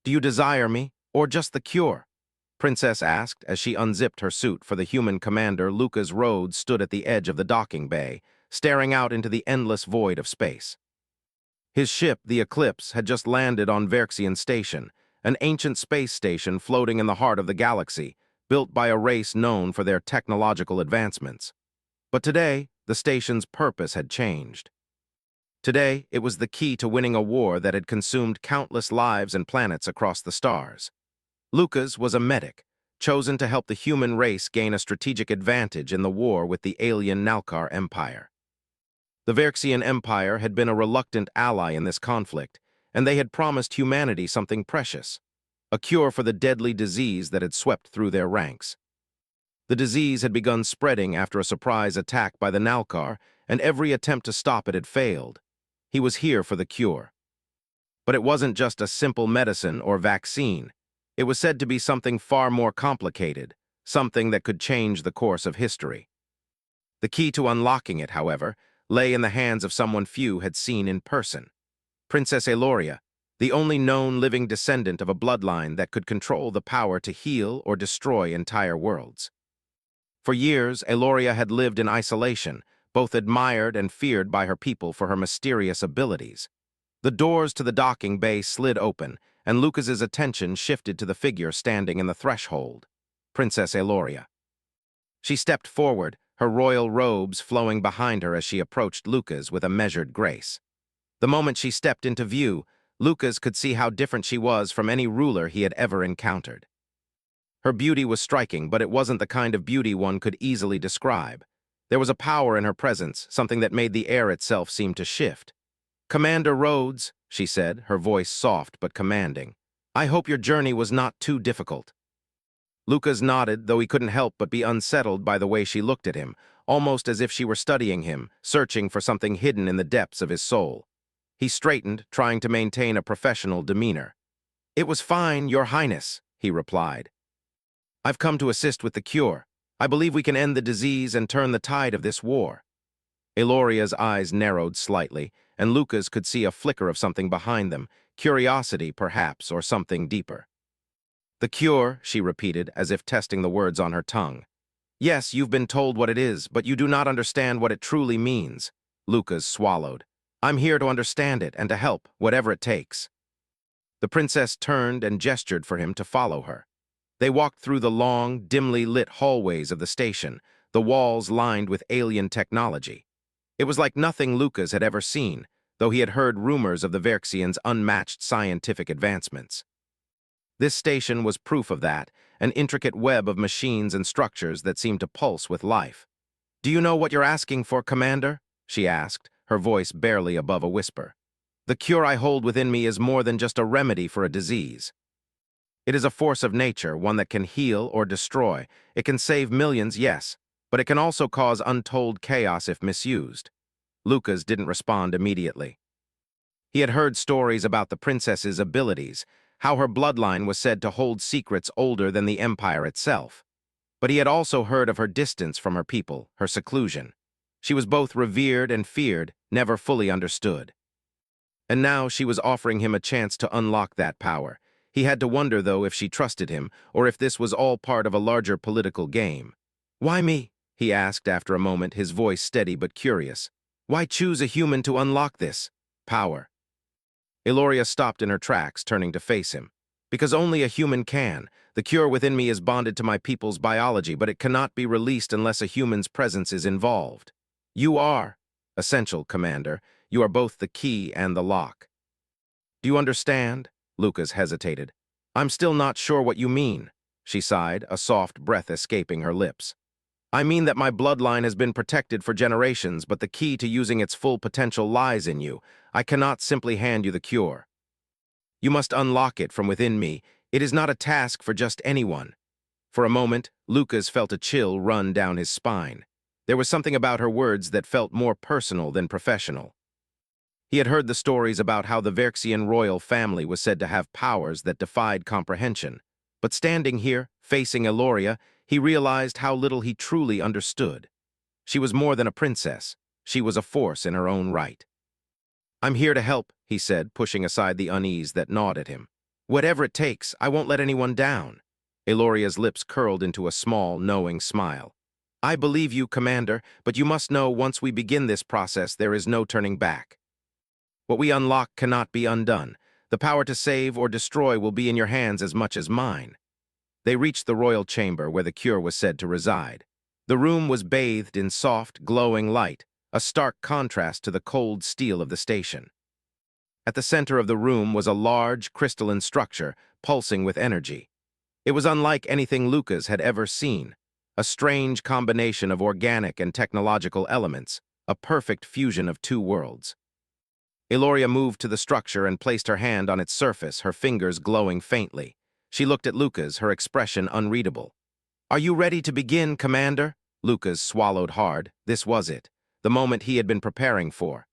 Do you desire me, or just the cure? Princess asked as she unzipped her suit for the human commander. Lucas Rhodes stood at the edge of the docking bay, staring out into the endless void of space. His ship, the Eclipse, had just landed on Verxian Station, an ancient space station floating in the heart of the galaxy, built by a race known for their technological advancements. But today, the station's purpose had changed. Today, it was the key to winning a war that had consumed countless lives and planets across the stars. Lucas was a medic, chosen to help the human race gain a strategic advantage in the war with the alien Nalkar Empire. The Verxian Empire had been a reluctant ally in this conflict, and they had promised humanity something precious, a cure for the deadly disease that had swept through their ranks. The disease had begun spreading after a surprise attack by the Nalkar, and every attempt to stop it had failed. He was here for the cure. But it wasn't just a simple medicine or vaccine. It was said to be something far more complicated, something that could change the course of history. The key to unlocking it, however, lay in the hands of someone few had seen in person. Princess Eloria, the only known living descendant of a bloodline that could control the power to heal or destroy entire worlds. For years, Eloria had lived in isolation, both admired and feared by her people for her mysterious abilities. The doors to the docking bay slid open, and Lucas's attention shifted to the figure standing in the threshold, Princess Eloria. She stepped forward, her royal robes flowing behind her as she approached Lucas with a measured grace. The moment she stepped into view, Lucas could see how different she was from any ruler he had ever encountered. Her beauty was striking, but it wasn't the kind of beauty one could easily describe. There was a power in her presence, something that made the air itself seem to shift. "Commander Rhodes," she said, her voice soft but commanding, "I hope your journey was not too difficult." Lucas nodded, though he couldn't help but be unsettled by the way she looked at him, almost as if she were studying him, searching for something hidden in the depths of his soul. He straightened, trying to maintain a professional demeanor. "It was fine, Your Highness," he replied. "I've come to assist with the cure. I believe we can end the disease and turn the tide of this war." Eloria's eyes narrowed slightly, and Lucas could see a flicker of something behind them, curiosity, perhaps, or something deeper. "The cure," she repeated, as if testing the words on her tongue. "Yes, you've been told what it is, but you do not understand what it truly means." Lucas swallowed. "I'm here to understand it and to help, whatever it takes." The princess turned and gestured for him to follow her. They walked through the long, dimly lit hallways of the station, the walls lined with alien technology. It was like nothing Lucas had ever seen, though he had heard rumors of the Verxians' unmatched scientific advancements. This station was proof of that, an intricate web of machines and structures that seemed to pulse with life. "Do you know what you're asking for, Commander?" she asked, her voice barely above a whisper. "The cure I hold within me is more than just a remedy for a disease. It is a force of nature, one that can heal or destroy. It can save millions, yes, but it can also cause untold chaos if misused." Lucas didn't respond immediately. He had heard stories about the princess's abilities, how her bloodline was said to hold secrets older than the empire itself. But he had also heard of her distance from her people, her seclusion. She was both revered and feared, never fully understood. And now she was offering him a chance to unlock that power. He had to wonder, though, if she trusted him, or if this was all part of a larger political game. "Why me?" he asked after a moment, his voice steady but curious. "Why choose a human to unlock this power?" Eloria stopped in her tracks, turning to face him. "Because only a human can. The cure within me is bonded to my people's biology, but it cannot be released unless a human's presence is involved. You are essential, Commander. You are both the key and the lock." "Do you understand?" Lucas hesitated. "I'm still not sure what you mean," she sighed, a soft breath escaping her lips. "I mean that my bloodline has been protected for generations, but the key to using its full potential lies in you. I cannot simply hand you the cure. You must unlock it from within me. It is not a task for just anyone." For a moment, Lucas felt a chill run down his spine. There was something about her words that felt more personal than professional. He had heard the stories about how the Verxian royal family was said to have powers that defied comprehension. But standing here, facing Eloria, he realized how little he truly understood. She was more than a princess. She was a force in her own right. "I'm here to help," he said, pushing aside the unease that gnawed at him. Whatever it takes, I won't let anyone down. Eloria's lips curled into a small, knowing smile. I believe you, Commander, but you must know once we begin this process, there is no turning back. What we unlock cannot be undone. The power to save or destroy will be in your hands as much as mine. They reached the royal chamber where the cure was said to reside. The room was bathed in soft, glowing light, a stark contrast to the cold steel of the station. At the center of the room was a large, crystalline structure, pulsing with energy. It was unlike anything Lucas had ever seen, a strange combination of organic and technological elements, a perfect fusion of two worlds. Eloria moved to the structure and placed her hand on its surface, her fingers glowing faintly. She looked at Lucas, her expression unreadable. Are you ready to begin, Commander? Lucas swallowed hard. This was it, the moment he had been preparing for.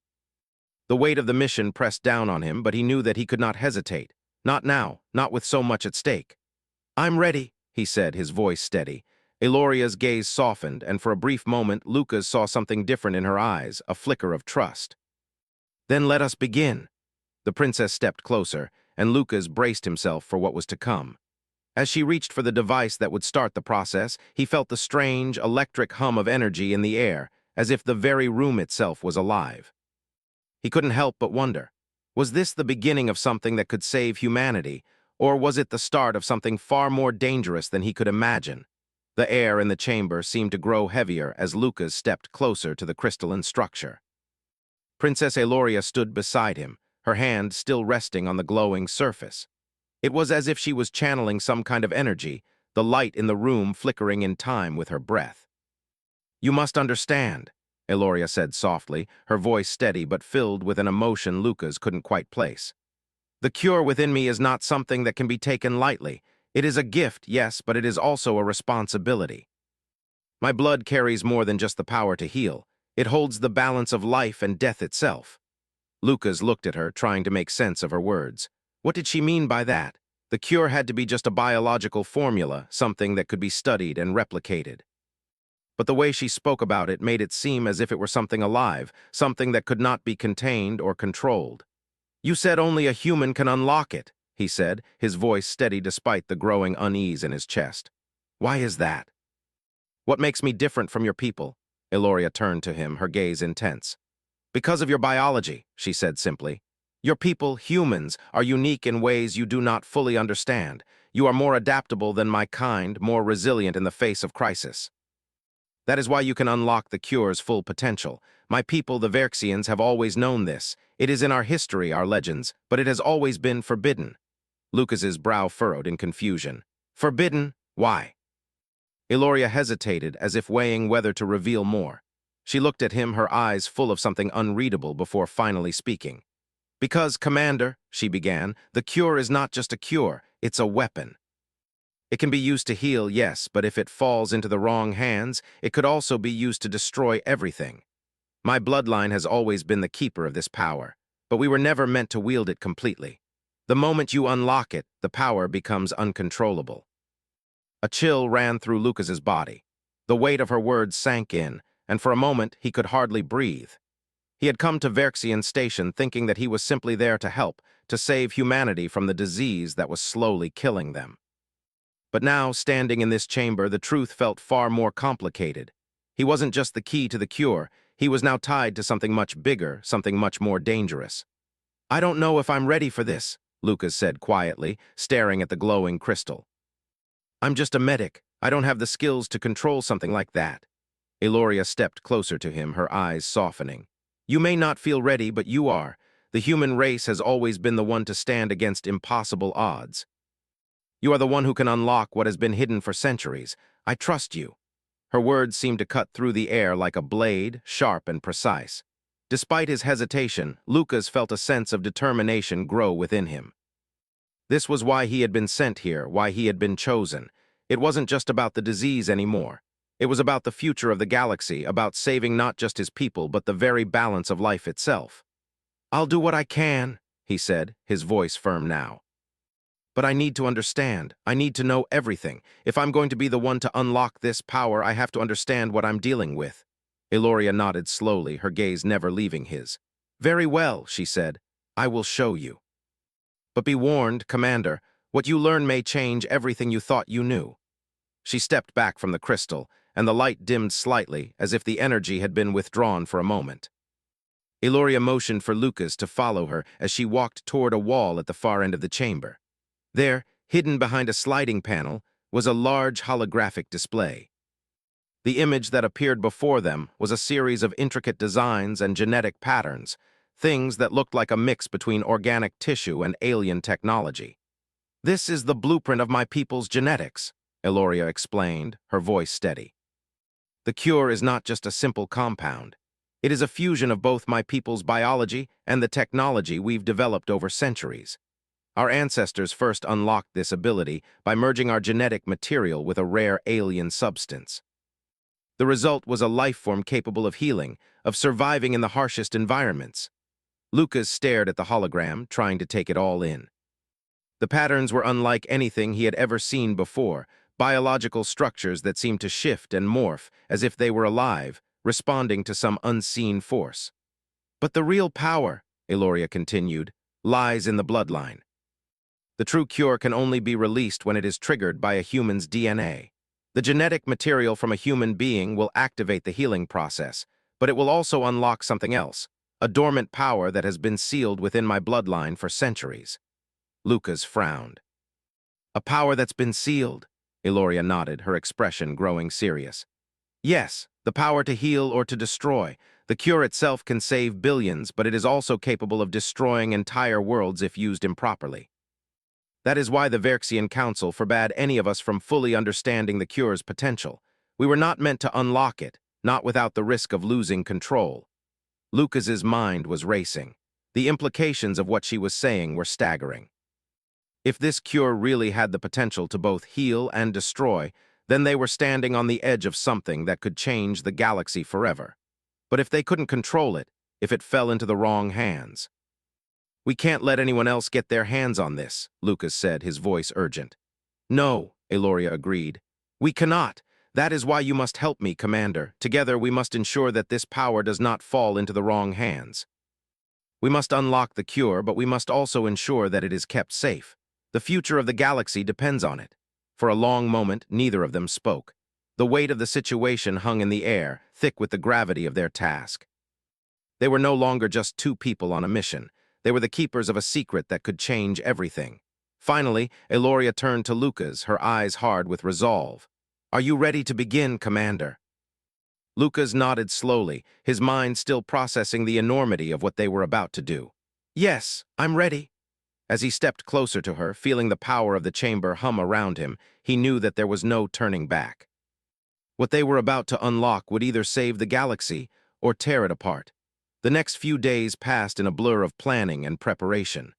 The weight of the mission pressed down on him, but he knew that he could not hesitate. Not now, not with so much at stake. I'm ready, he said, his voice steady. Eloria's gaze softened, and for a brief moment, Lucas saw something different in her eyes, a flicker of trust. Then let us begin. The princess stepped closer, and Lucas braced himself for what was to come. As she reached for the device that would start the process, he felt the strange, electric hum of energy in the air, as if the very room itself was alive. He couldn't help but wonder, was this the beginning of something that could save humanity, or was it the start of something far more dangerous than he could imagine? The air in the chamber seemed to grow heavier as Lucas stepped closer to the crystalline structure. Princess Eloria stood beside him, her hand still resting on the glowing surface. It was as if she was channeling some kind of energy, the light in the room flickering in time with her breath. You must understand, Eloria said softly, her voice steady but filled with an emotion Lucas couldn't quite place. The cure within me is not something that can be taken lightly. It is a gift, yes, but it is also a responsibility. My blood carries more than just the power to heal. It holds the balance of life and death itself. Lucas looked at her, trying to make sense of her words. What did she mean by that? The cure had to be just a biological formula, something that could be studied and replicated. But the way she spoke about it made it seem as if it were something alive, something that could not be contained or controlled. You said only a human can unlock it, he said, his voice steady despite the growing unease in his chest. Why is that? What makes me different from your people? Eloria turned to him, her gaze intense. Because of your biology, she said simply. Your people, humans, are unique in ways you do not fully understand. You are more adaptable than my kind, more resilient in the face of crisis. That is why you can unlock the cure's full potential. My people, the Verxians, have always known this. It is in our history, our legends, but it has always been forbidden. Lucas's brow furrowed in confusion. Forbidden? Why? Eloria hesitated, as if weighing whether to reveal more. She looked at him, her eyes full of something unreadable, before finally speaking. Because, Commander, she began, the cure is not just a cure, it's a weapon. It can be used to heal, yes, but if it falls into the wrong hands, it could also be used to destroy everything. My bloodline has always been the keeper of this power, but we were never meant to wield it completely. The moment you unlock it, the power becomes uncontrollable. A chill ran through Lucas's body. The weight of her words sank in, and for a moment he could hardly breathe. He had come to Verxian Station thinking that he was simply there to help, to save humanity from the disease that was slowly killing them. But now, standing in this chamber, the truth felt far more complicated. He wasn't just the key to the cure, he was now tied to something much bigger, something much more dangerous. I don't know if I'm ready for this, Lucas said quietly, staring at the glowing crystal. I'm just a medic. I don't have the skills to control something like that. Eloria stepped closer to him, her eyes softening. You may not feel ready, but you are. The human race has always been the one to stand against impossible odds. You are the one who can unlock what has been hidden for centuries. I trust you. Her words seemed to cut through the air like a blade, sharp and precise. Despite his hesitation, Lucas felt a sense of determination grow within him. This was why he had been sent here, why he had been chosen. It wasn't just about the disease anymore. It was about the future of the galaxy, about saving not just his people, but the very balance of life itself. I'll do what I can, he said, his voice firm now. But I need to understand. I need to know everything. If I'm going to be the one to unlock this power, I have to understand what I'm dealing with. Eloria nodded slowly, her gaze never leaving his. Very well, she said. I will show you. But be warned, Commander, what you learn may change everything you thought you knew. She stepped back from the crystal, and the light dimmed slightly, as if the energy had been withdrawn for a moment. Eloria motioned for Lucas to follow her as she walked toward a wall at the far end of the chamber. There, hidden behind a sliding panel, was a large holographic display. The image that appeared before them was a series of intricate designs and genetic patterns, things that looked like a mix between organic tissue and alien technology. "This is the blueprint of my people's genetics," Eloria explained, her voice steady. "The cure is not just a simple compound. It is a fusion of both my people's biology and the technology we've developed over centuries. Our ancestors first unlocked this ability by merging our genetic material with a rare alien substance. The result was a life form capable of healing, of surviving in the harshest environments." Lucas stared at the hologram, trying to take it all in. The patterns were unlike anything he had ever seen before, biological structures that seemed to shift and morph as if they were alive, responding to some unseen force. "But the real power," Eloria continued, "lies in the bloodline. The true cure can only be released when it is triggered by a human's DNA. The genetic material from a human being will activate the healing process, but it will also unlock something else, a dormant power that has been sealed within my bloodline for centuries." Lucas frowned. "A power that's been sealed?" Eloria nodded, her expression growing serious. "Yes, the power to heal or to destroy. The cure itself can save billions, but it is also capable of destroying entire worlds if used improperly. That is why the Verxian Council forbade any of us from fully understanding the cure's potential. We were not meant to unlock it, not without the risk of losing control." Lucas's mind was racing. The implications of what she was saying were staggering. If this cure really had the potential to both heal and destroy, then they were standing on the edge of something that could change the galaxy forever. But if they couldn't control it, if it fell into the wrong hands? "We can't let anyone else get their hands on this," Lucas said, his voice urgent. "No," Eloria agreed. "We cannot. That is why you must help me, Commander. Together we must ensure that this power does not fall into the wrong hands. We must unlock the cure, but we must also ensure that it is kept safe. The future of the galaxy depends on it." For a long moment, neither of them spoke. The weight of the situation hung in the air, thick with the gravity of their task. They were no longer just two people on a mission. They were the keepers of a secret that could change everything. Finally, Eloria turned to Lucas, her eyes hard with resolve. "Are you ready to begin, Commander?" Lucas nodded slowly, his mind still processing the enormity of what they were about to do. "Yes, I'm ready." As he stepped closer to her, feeling the power of the chamber hum around him, he knew that there was no turning back. What they were about to unlock would either save the galaxy or tear it apart. The next few days passed in a blur of planning and preparation.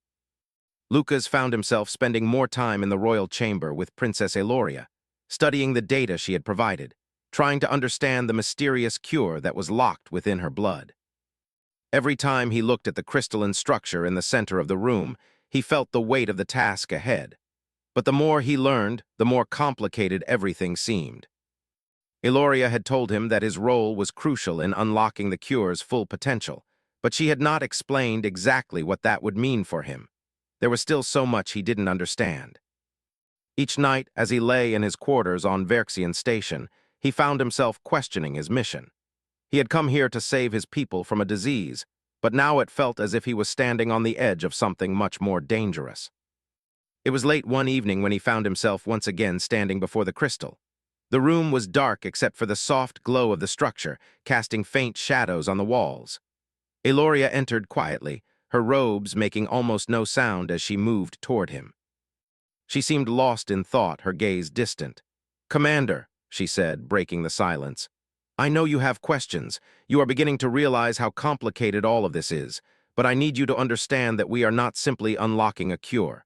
Lucas found himself spending more time in the royal chamber with Princess Eloria, studying the data she had provided, trying to understand the mysterious cure that was locked within her blood. Every time he looked at the crystalline structure in the center of the room, he felt the weight of the task ahead. But the more he learned, the more complicated everything seemed. Eloria had told him that his role was crucial in unlocking the cure's full potential, but she had not explained exactly what that would mean for him. There was still so much he didn't understand. Each night, as he lay in his quarters on Verxian Station, he found himself questioning his mission. He had come here to save his people from a disease, but now it felt as if he was standing on the edge of something much more dangerous. It was late one evening when he found himself once again standing before the crystal. The room was dark except for the soft glow of the structure, casting faint shadows on the walls. Eloria entered quietly, her robes making almost no sound as she moved toward him. She seemed lost in thought, her gaze distant. "Commander," she said, breaking the silence, "I know you have questions. You are beginning to realize how complicated all of this is, but I need you to understand that we are not simply unlocking a cure.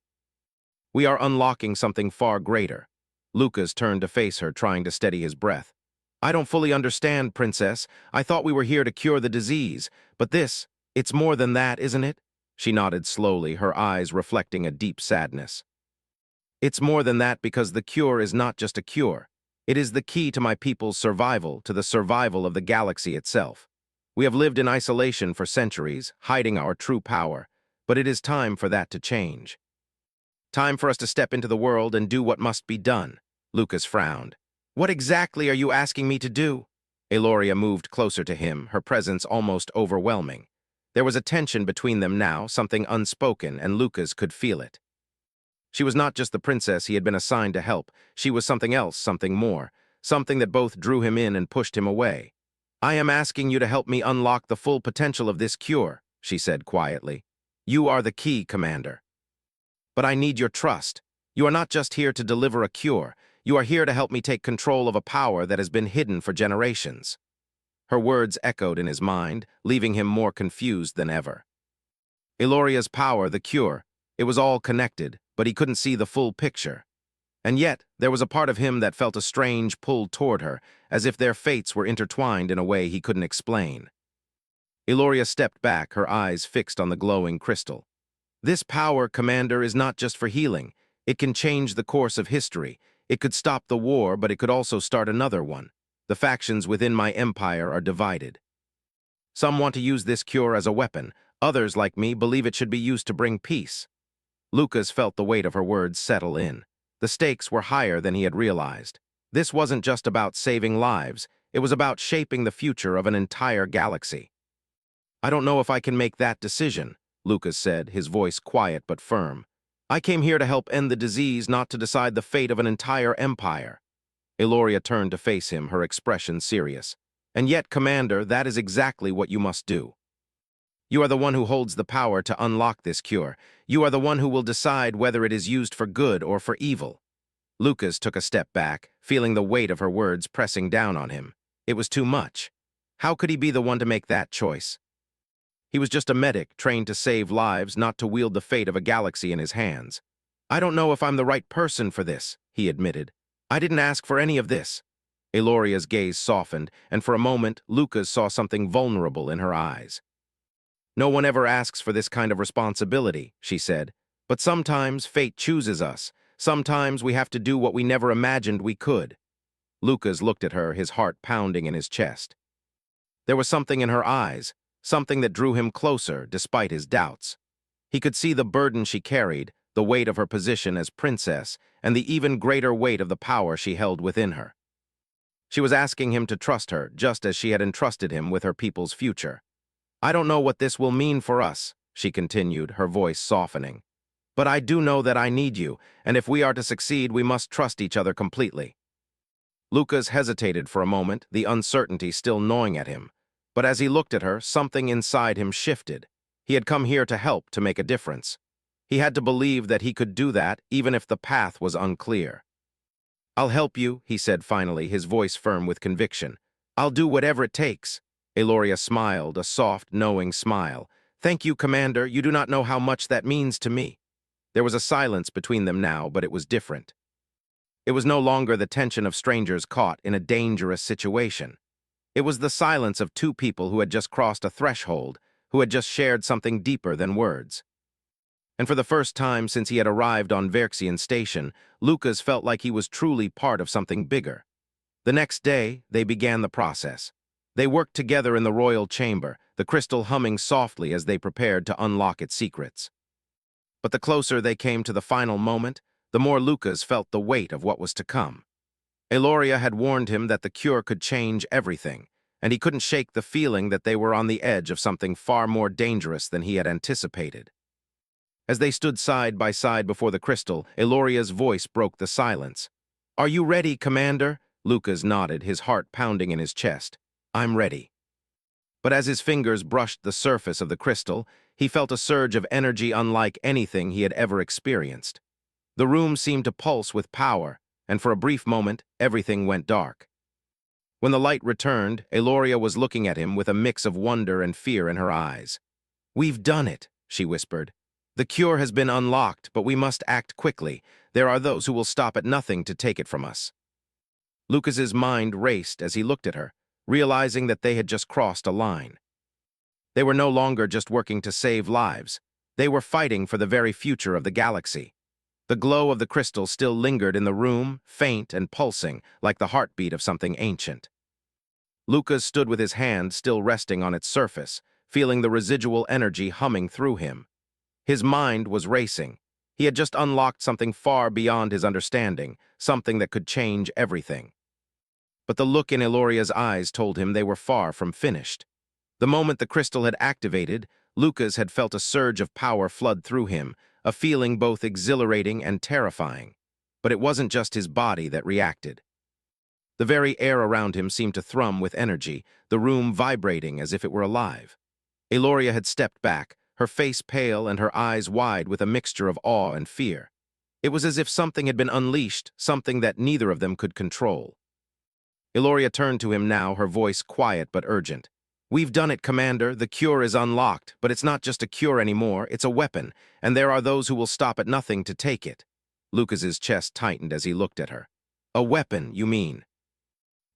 We are unlocking something far greater." Lucas turned to face her, trying to steady his breath. "I don't fully understand, Princess. I thought we were here to cure the disease, but it's more than that, isn't it?" She nodded slowly, her eyes reflecting a deep sadness. "It's more than that because the cure is not just a cure. It is the key to my people's survival, to the survival of the galaxy itself. We have lived in isolation for centuries, hiding our true power, but it is time for that to change. Time for us to step into the world and do what must be done. Lucas frowned. What exactly are you asking me to do? Eloria moved closer to him, her presence almost overwhelming. There was a tension between them now, something unspoken, and Lucas could feel it. She was not just the princess he had been assigned to help. She was something else, something more, something that both drew him in and pushed him away. I am asking you to help me unlock the full potential of this cure, she said quietly. You are the key, Commander. But I need your trust. You are not just here to deliver a cure. You are here to help me take control of a power that has been hidden for generations. Her words echoed in his mind, leaving him more confused than ever. Eloria's power, the cure, it was all connected, but he couldn't see the full picture. And yet, there was a part of him that felt a strange pull toward her, as if their fates were intertwined in a way he couldn't explain. Eloria stepped back, her eyes fixed on the glowing crystal. This power, Commander, is not just for healing. It can change the course of history. It could stop the war, but it could also start another one. The factions within my empire are divided. Some want to use this cure as a weapon. Others, like me, believe it should be used to bring peace. Lucas felt the weight of her words settle in. The stakes were higher than he had realized. This wasn't just about saving lives. It was about shaping the future of an entire galaxy. I don't know if I can make that decision, Lucas said, his voice quiet but firm. I came here to help end the disease, not to decide the fate of an entire empire. Eloria turned to face him, her expression serious. And yet, Commander, that is exactly what you must do. You are the one who holds the power to unlock this cure. You are the one who will decide whether it is used for good or for evil. Lucas took a step back, feeling the weight of her words pressing down on him. It was too much. How could he be the one to make that choice? He was just a medic, trained to save lives, not to wield the fate of a galaxy in his hands. I don't know if I'm the right person for this, he admitted. I didn't ask for any of this. Eloria's gaze softened, and for a moment, Lucas saw something vulnerable in her eyes. No one ever asks for this kind of responsibility, she said. But sometimes fate chooses us. Sometimes we have to do what we never imagined we could. Lucas looked at her, his heart pounding in his chest. There was something in her eyes, something that drew him closer despite his doubts. He could see the burden she carried, the weight of her position as princess, and the even greater weight of the power she held within her. She was asking him to trust her, just as she had entrusted him with her people's future. I don't know what this will mean for us, she continued, her voice softening. But I do know that I need you, and if we are to succeed, we must trust each other completely. Lucas hesitated for a moment, the uncertainty still gnawing at him. But as he looked at her, something inside him shifted. He had come here to help, to make a difference. He had to believe that he could do that, even if the path was unclear. I'll help you, he said finally, his voice firm with conviction. I'll do whatever it takes. Eloria smiled, a soft, knowing smile. Thank you, Commander. You do not know how much that means to me. There was a silence between them now, but it was different. It was no longer the tension of strangers caught in a dangerous situation. It was the silence of two people who had just crossed a threshold, who had just shared something deeper than words. And for the first time since he had arrived on Verxian Station, Lucas felt like he was truly part of something bigger. The next day, they began the process. They worked together in the royal chamber, the crystal humming softly as they prepared to unlock its secrets. But the closer they came to the final moment, the more Lucas felt the weight of what was to come. Eloria had warned him that the cure could change everything, and he couldn't shake the feeling that they were on the edge of something far more dangerous than he had anticipated. As they stood side by side before the crystal, Eloria's voice broke the silence. Are you ready, Commander? Lucas nodded, his heart pounding in his chest. I'm ready. But as his fingers brushed the surface of the crystal, he felt a surge of energy unlike anything he had ever experienced. The room seemed to pulse with power, and for a brief moment, everything went dark. When the light returned, Eloria was looking at him with a mix of wonder and fear in her eyes. We've done it, she whispered. The cure has been unlocked, but we must act quickly. There are those who will stop at nothing to take it from us. Lucas's mind raced as he looked at her, realizing that they had just crossed a line. They were no longer just working to save lives. They were fighting for the very future of the galaxy. The glow of the crystal still lingered in the room, faint and pulsing, like the heartbeat of something ancient. Lucas stood with his hand still resting on its surface, feeling the residual energy humming through him. His mind was racing. He had just unlocked something far beyond his understanding, something that could change everything. But the look in Eloria's eyes told him they were far from finished. The moment the crystal had activated, Lucas had felt a surge of power flood through him, a feeling both exhilarating and terrifying. But it wasn't just his body that reacted. The very air around him seemed to thrum with energy, the room vibrating as if it were alive. Eloria had stepped back, her face pale and her eyes wide with a mixture of awe and fear. It was as if something had been unleashed, something that neither of them could control. Eloria turned to him now, her voice quiet but urgent. "We've done it, Commander. The cure is unlocked, but it's not just a cure anymore, it's a weapon, and there are those who will stop at nothing to take it." Lucas's chest tightened as he looked at her. "A weapon, you mean?"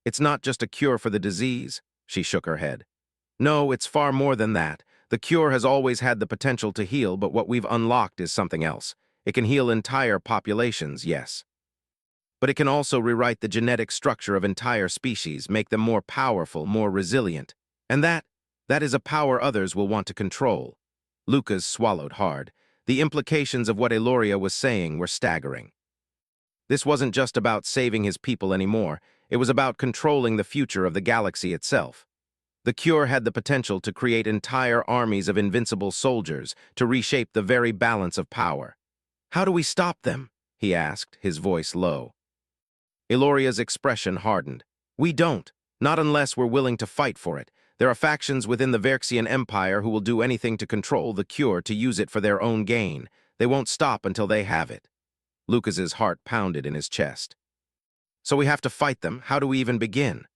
"It's not just a cure for the disease," she shook her head. "No, it's far more than that. The cure has always had the potential to heal, but what we've unlocked is something else. It can heal entire populations, yes. But it can also rewrite the genetic structure of entire species, make them more powerful, more resilient. And that is a power others will want to control." Lucas swallowed hard. The implications of what Eloria was saying were staggering. This wasn't just about saving his people anymore. It was about controlling the future of the galaxy itself. The cure had the potential to create entire armies of invincible soldiers, to reshape the very balance of power. "How do we stop them?" he asked, his voice low. Eloria's expression hardened. "We don't, not unless we're willing to fight for it. There are factions within the Verxian Empire who will do anything to control the cure, to use it for their own gain. They won't stop until they have it." Lucas's heart pounded in his chest. "So we have to fight them? How do we even begin?"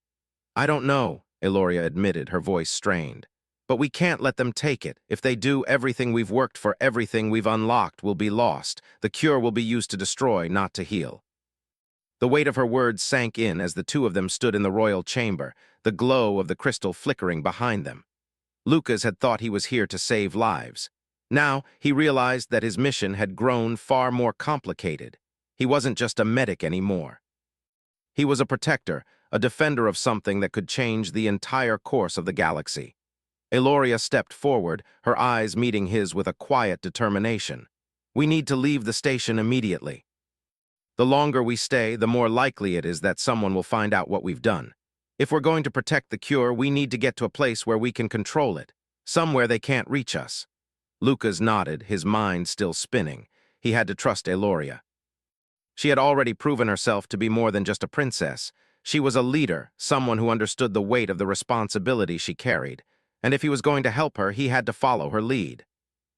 "I don't know," Eloria admitted, her voice strained. "But we can't let them take it. If they do, everything we've worked for, everything we've unlocked will be lost. The cure will be used to destroy, not to heal." The weight of her words sank in as the two of them stood in the royal chamber, the glow of the crystal flickering behind them. Lucas had thought he was here to save lives. Now, he realized that his mission had grown far more complicated. He wasn't just a medic anymore. He was a protector, a defender of something that could change the entire course of the galaxy. Eloria stepped forward, her eyes meeting his with a quiet determination. "We need to leave the station immediately. The longer we stay, the more likely it is that someone will find out what we've done. If we're going to protect the cure, we need to get to a place where we can control it, somewhere they can't reach us." Lucas nodded, his mind still spinning. He had to trust Eloria. She had already proven herself to be more than just a princess. She was a leader, someone who understood the weight of the responsibility she carried. And if he was going to help her, he had to follow her lead.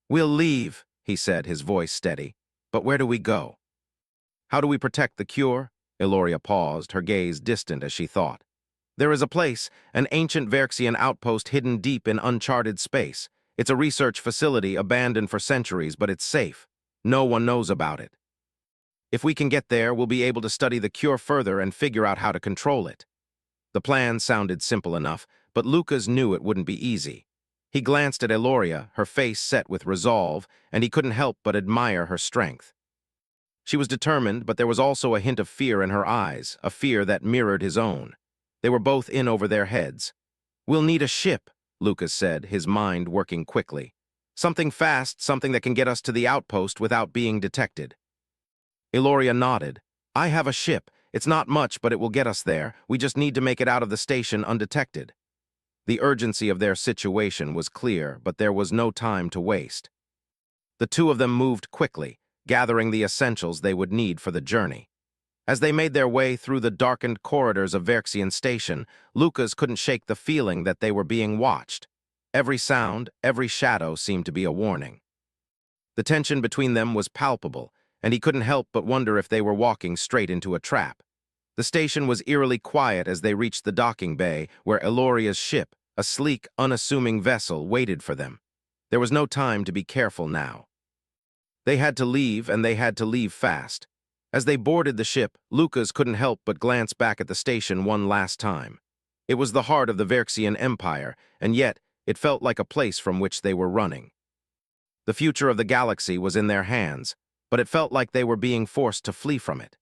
"We'll leave," he said, his voice steady. "But where do we go?" "How do we protect the cure?" Eloria paused, her gaze distant as she thought. "There is a place, an ancient Verxian outpost hidden deep in uncharted space. It's a research facility abandoned for centuries, but it's safe. No one knows about it. If we can get there, we'll be able to study the cure further and figure out how to control it." The plan sounded simple enough, but Lucas knew it wouldn't be easy. He glanced at Eloria, her face set with resolve, and he couldn't help but admire her strength. She was determined, but there was also a hint of fear in her eyes, a fear that mirrored his own. They were both in over their heads. "We'll need a ship," Lucas said, his mind working quickly. "Something fast, something that can get us to the outpost without being detected." Eloria nodded. "I have a ship. It's not much, but it will get us there. We just need to make it out of the station undetected." The urgency of their situation was clear, but there was no time to waste. The two of them moved quickly, gathering the essentials they would need for the journey. As they made their way through the darkened corridors of Verxian Station, Lucas couldn't shake the feeling that they were being watched. Every sound, every shadow seemed to be a warning. The tension between them was palpable, and he couldn't help but wonder if they were walking straight into a trap. The station was eerily quiet as they reached the docking bay, where Eloria's ship, a sleek, unassuming vessel, waited for them. There was no time to be careful now. They had to leave, and they had to leave fast. As they boarded the ship, Lucas couldn't help but glance back at the station one last time. It was the heart of the Verxian Empire, and yet it felt like a place from which they were running. The future of the galaxy was in their hands, but it felt like they were being forced to flee from it.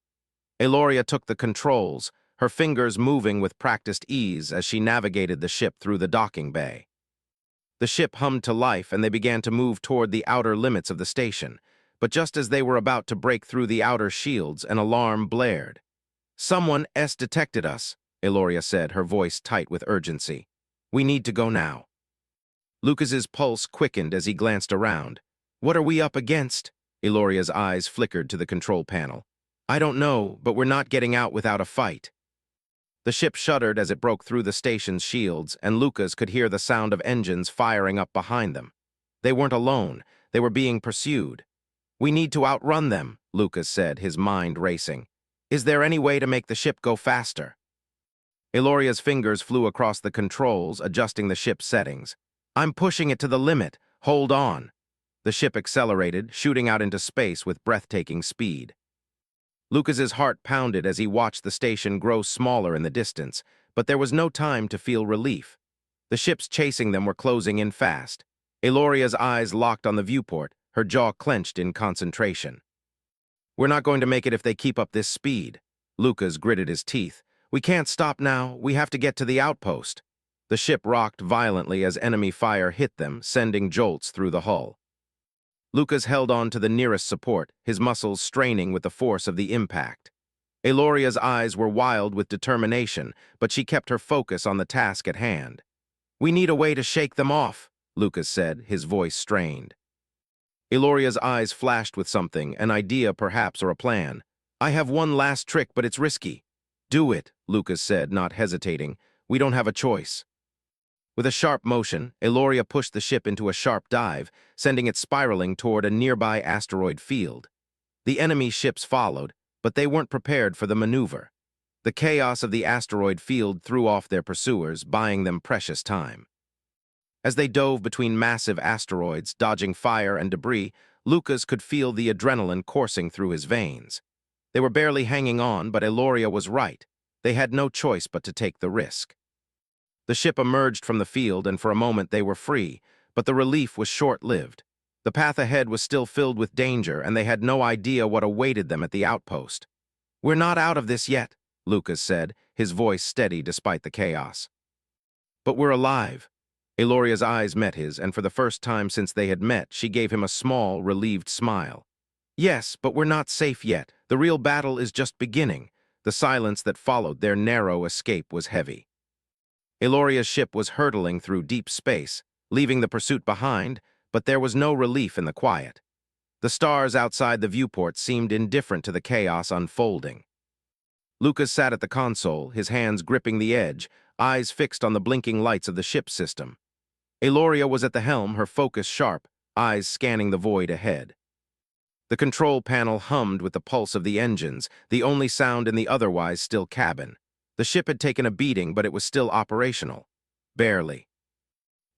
Eloria took the controls, her fingers moving with practiced ease as she navigated the ship through the docking bay. The ship hummed to life, and they began to move toward the outer limits of the station. but just as they were about to break through the outer shields, an alarm blared. "Someone S detected us," Eloria said, her voice tight with urgency. "We need to go now." Lucas's pulse quickened as he glanced around. "What are we up against?" Eloria's eyes flickered to the control panel. "I don't know, but we're not getting out without a fight." The ship shuddered as it broke through the station's shields, and Lucas could hear the sound of engines firing up behind them. They weren't alone. They were being pursued. "We need to outrun them," Lucas said, his mind racing. "Is there any way to make the ship go faster?" Eloria's fingers flew across the controls, adjusting the ship's settings. "I'm pushing it to the limit. Hold on." The ship accelerated, shooting out into space with breathtaking speed. Lucas's heart pounded as he watched the station grow smaller in the distance, but there was no time to feel relief. The ships chasing them were closing in fast. Eloria's eyes locked on the viewport, her jaw clenched in concentration. "We're not going to make it if they keep up this speed." Lucas gritted his teeth. "We can't stop now. We have to get to the outpost." The ship rocked violently as enemy fire hit them, sending jolts through the hull. Lucas held on to the nearest support, his muscles straining with the force of the impact. Eloria's eyes were wild with determination, but she kept her focus on the task at hand. "We need a way to shake them off," Lucas said, his voice strained. Eloria's eyes flashed with something, an idea perhaps or a plan. "I have one last trick, but it's risky." "Do it," Lucas said, not hesitating. "We don't have a choice." With a sharp motion, Eloria pushed the ship into a sharp dive, sending it spiraling toward a nearby asteroid field. The enemy ships followed, but they weren't prepared for the maneuver. The chaos of the asteroid field threw off their pursuers, buying them precious time. As they dove between massive asteroids, dodging fire and debris, Lucas could feel the adrenaline coursing through his veins. They were barely hanging on, but Eloria was right. They had no choice but to take the risk. The ship emerged from the field, and for a moment they were free, but the relief was short-lived. The path ahead was still filled with danger, and they had no idea what awaited them at the outpost. "We're not out of this yet," Lucas said, his voice steady despite the chaos. "But we're alive." Eloria's eyes met his, and for the first time since they had met, she gave him a small, relieved smile. "Yes, but we're not safe yet. The real battle is just beginning." The silence that followed their narrow escape was heavy. Eloria's ship was hurtling through deep space, leaving the pursuit behind, but there was no relief in the quiet. The stars outside the viewport seemed indifferent to the chaos unfolding. Lucas sat at the console, his hands gripping the edge, eyes fixed on the blinking lights of the ship's system. Eloria was at the helm, her focus sharp, eyes scanning the void ahead. The control panel hummed with the pulse of the engines, the only sound in the otherwise still cabin. The ship had taken a beating, but it was still operational. Barely.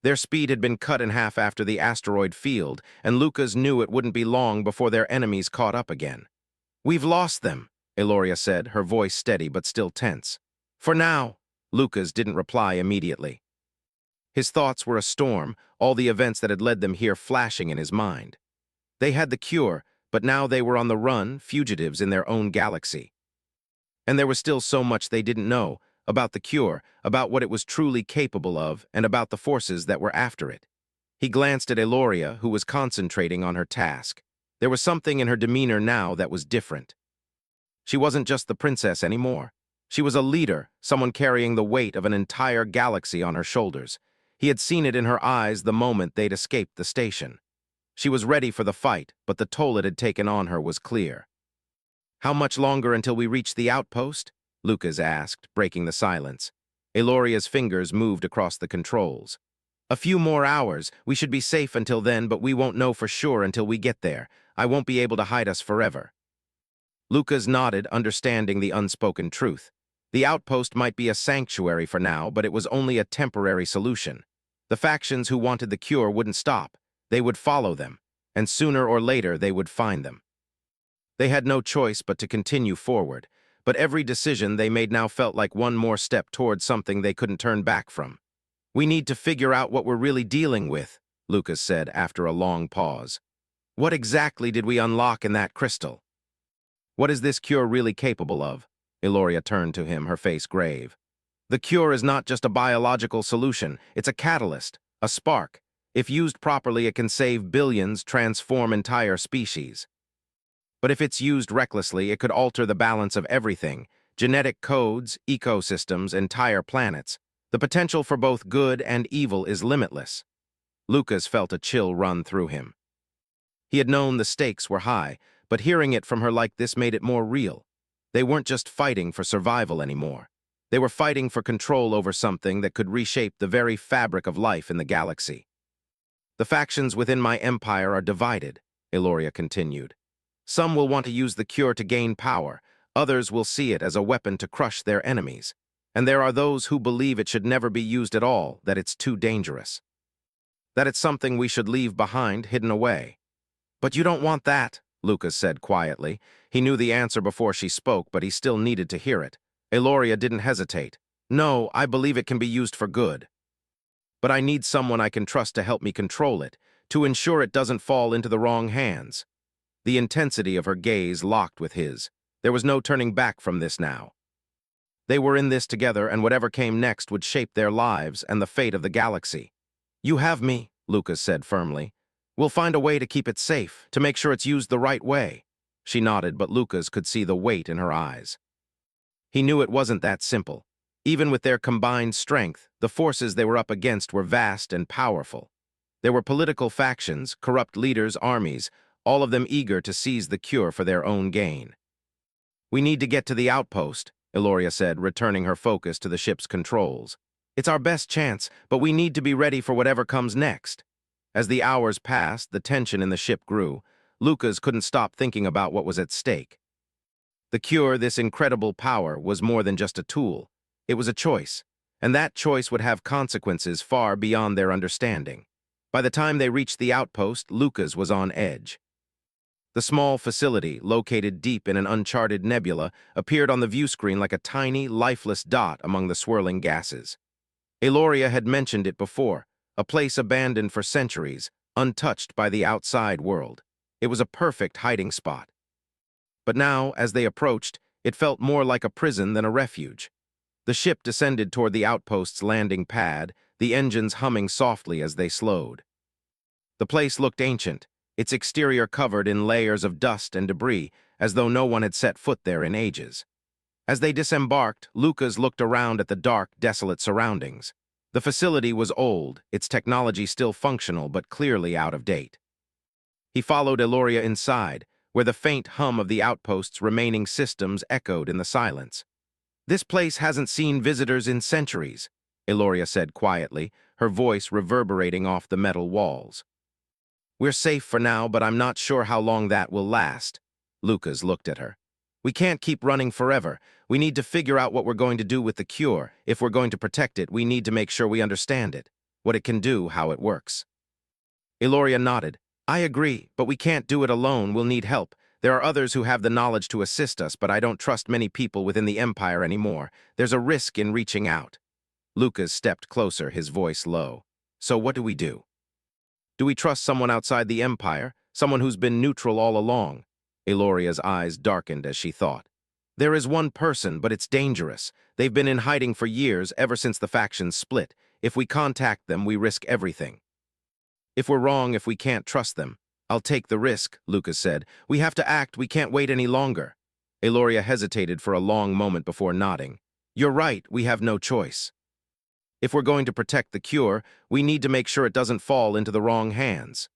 Their speed had been cut in half after the asteroid field, and Lucas knew it wouldn't be long before their enemies caught up again. "We've lost them," Eloria said, her voice steady but still tense. "For now." Lucas didn't reply immediately. His thoughts were a storm, all the events that had led them here flashing in his mind. They had the cure, but now they were on the run, fugitives in their own galaxy. And there was still so much they didn't know, about the cure, about what it was truly capable of, and about the forces that were after it. He glanced at Eloria, who was concentrating on her task. There was something in her demeanor now that was different. She wasn't just the princess anymore. She was a leader, someone carrying the weight of an entire galaxy on her shoulders. He had seen it in her eyes the moment they'd escaped the station. She was ready for the fight, but the toll it had taken on her was clear. "How much longer until we reach the outpost?" Lucas asked, breaking the silence. Eloria's fingers moved across the controls. "A few more hours. We should be safe until then, but we won't know for sure until we get there. I won't be able to hide us forever." Lucas nodded, understanding the unspoken truth. The outpost might be a sanctuary for now, but it was only a temporary solution. The factions who wanted the cure wouldn't stop. They would follow them, and sooner or later they would find them. They had no choice but to continue forward, but every decision they made now felt like one more step towards something they couldn't turn back from. "We need to figure out what we're really dealing with," Lucas said after a long pause. "What exactly did we unlock in that crystal? What is this cure really capable of?" Eloria turned to him, her face grave. "The cure is not just a biological solution, it's a catalyst, a spark. If used properly, it can save billions, transform entire species." But if it's used recklessly, it could alter the balance of everything: genetic codes, ecosystems, entire planets. The potential for both good and evil is limitless. Lucas felt a chill run through him. He had known the stakes were high, but hearing it from her like this made it more real. They weren't just fighting for survival anymore. They were fighting for control over something that could reshape the very fabric of life in the galaxy. The factions within my empire are divided, Eloria continued. Some will want to use the cure to gain power, others will see it as a weapon to crush their enemies, and there are those who believe it should never be used at all, that it's too dangerous. That it's something we should leave behind, hidden away. But you don't want that, Lucas said quietly. He knew the answer before she spoke, but he still needed to hear it. Eloria didn't hesitate. No, I believe it can be used for good. But I need someone I can trust to help me control it, to ensure it doesn't fall into the wrong hands. The intensity of her gaze locked with his. There was no turning back from this now. They were in this together, and whatever came next would shape their lives and the fate of the galaxy. You have me, Lucas said firmly. We'll find a way to keep it safe, to make sure it's used the right way. She nodded, but Lucas could see the weight in her eyes. He knew it wasn't that simple. Even with their combined strength, the forces they were up against were vast and powerful. There were political factions, corrupt leaders, armies, all of them eager to seize the cure for their own gain. We need to get to the outpost, Eloria said, returning her focus to the ship's controls. It's our best chance, but we need to be ready for whatever comes next. As the hours passed, the tension in the ship grew. Lucas couldn't stop thinking about what was at stake. The cure, this incredible power, was more than just a tool. It was a choice, and that choice would have consequences far beyond their understanding. By the time they reached the outpost, Lucas was on edge. The small facility, located deep in an uncharted nebula, appeared on the view screen like a tiny, lifeless dot among the swirling gases. Eloria had mentioned it before, a place abandoned for centuries, untouched by the outside world. It was a perfect hiding spot. But now, as they approached, it felt more like a prison than a refuge. The ship descended toward the outpost's landing pad, the engines humming softly as they slowed. The place looked ancient, its exterior covered in layers of dust and debris, as though no one had set foot there in ages. As they disembarked, Lucas looked around at the dark, desolate surroundings. The facility was old, its technology still functional but clearly out of date. He followed Eloria inside, where the faint hum of the outpost's remaining systems echoed in the silence. This place hasn't seen visitors in centuries, Eloria said quietly, her voice reverberating off the metal walls. We're safe for now, but I'm not sure how long that will last. Lucas looked at her. We can't keep running forever. We need to figure out what we're going to do with the cure. If we're going to protect it, we need to make sure we understand it, what it can do, how it works. Eloria nodded. I agree, but we can't do it alone. We'll need help. There are others who have the knowledge to assist us, but I don't trust many people within the Empire anymore. There's a risk in reaching out. Lucas stepped closer, his voice low. So what do we do? Do we trust someone outside the Empire? Someone who's been neutral all along? Eloria's eyes darkened as she thought. There is one person, but it's dangerous. They've been in hiding for years, ever since the factions split. If we contact them, we risk everything. If we're wrong, if we can't trust them, I'll take the risk, Lucas said. We have to act, we can't wait any longer. Eloria hesitated for a long moment before nodding. You're right, we have no choice. If we're going to protect the cure, we need to make sure it doesn't fall into the wrong hands.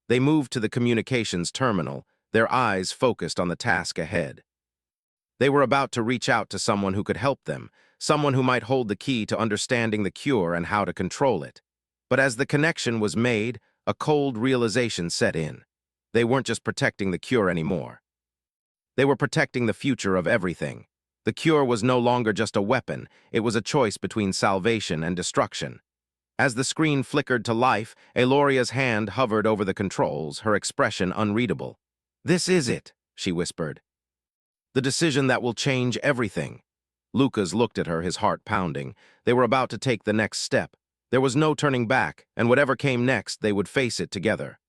They moved to the communications terminal, their eyes focused on the task ahead. They were about to reach out to someone who could help them, someone who might hold the key to understanding the cure and how to control it. But as the connection was made, a cold realization set in. They weren't just protecting the cure anymore. They were protecting the future of everything. The cure was no longer just a weapon, it was a choice between salvation and destruction. As the screen flickered to life, Eloria's hand hovered over the controls, her expression unreadable. This is it, she whispered. The decision that will change everything. Lucas looked at her, his heart pounding. They were about to take the next step. There was no turning back, and whatever came next, they would face it together.